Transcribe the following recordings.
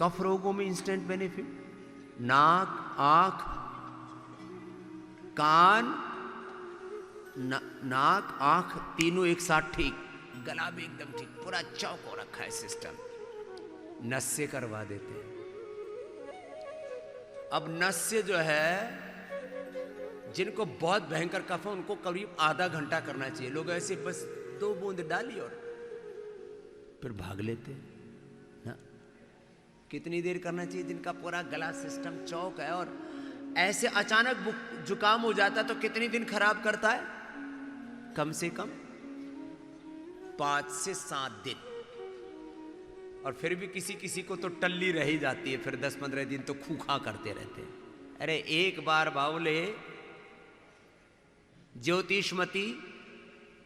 कफ रोगों में instant benefit, नाक, आंख, कान, नाक आंख तीनों एक साथ ठीक, गला भी एकदम ठीक, पूरा चौक हो रखा है सिस्टम, नस से करवा देते हैं। अब नस से जो है, जिनको बहुत भयंकर कफ है उनको करीब आधा घंटा करना चाहिए। लोग ऐसे बस 2 बूंद डाली और फिर भाग लेते ना। कितनी देर करना चाहिए? जिनका पूरा गला सिस्टम चौक है और ऐसे अचानक जुकाम हो जाता है तो कितनी दिन खराब करता है? कम से कम 5 से 7 दिन। और फिर भी किसी किसी को तो टल्ली रह ही जाती है, फिर 10-15 दिन तो खूखा करते रहते हैं। अरे एक बार बावले ज्योतिषमती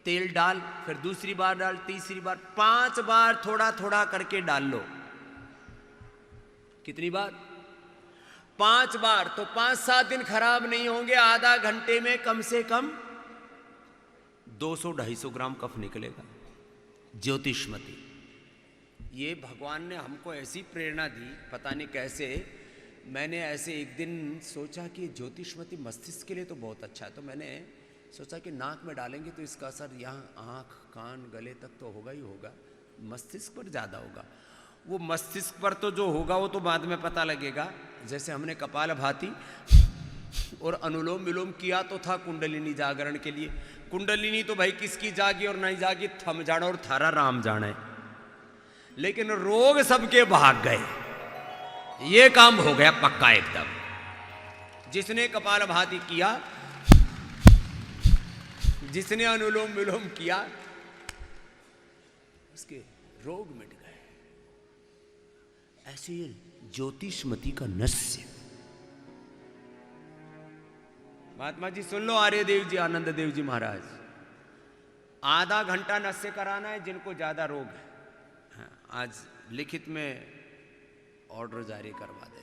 तेल डाल, फिर दूसरी बार डाल, तीसरी बार, 5 बार थोड़ा थोड़ा करके डाल लो। कितनी बार? 5 बार। तो 5-7 दिन खराब नहीं होंगे, आधा घंटे में कम से कम 200-250 ग्राम कफ निकलेगा। ज्योतिषमती, ये भगवान ने हमको ऐसी प्रेरणा दी, पता नहीं कैसे। मैंने ऐसे एक दिन सोचा कि ज्योतिषमती मस्तिष्क के लिए तो बहुत अच्छा है, तो मैंने सोचा कि नाक में डालेंगे तो इसका असर यहाँ आँख, कान, गले तक तो होगा ही होगा, मस्तिष्क पर ज़्यादा होगा। वो मस्तिष्क पर तो जो होगा वो तो बाद में पता लगेगा। जैसे हमने कपालभाति और अनुलोम विलोम किया तो था कुंडलिनी जागरण के लिए। कुंडलिनी तो भाई किसकी जागी और नहीं जागी थम जाना और थारा राम जाने, लेकिन रोग सबके भाग गए। ये काम हो गया पक्का एकदम। जिसने कपालभाति किया, जिसने अनुलोम विलोम किया, उसके रोग मिट गए। ऐसे ये ज्योतिषमती का नस्य। महात्मा जी सुन लो, आर्यदेव जी, आनंद देव जी महाराज, आधा घंटा नस्य कराना है जिनको ज्यादा रोग है। आज लिखित में ऑर्डर जारी करवा दे।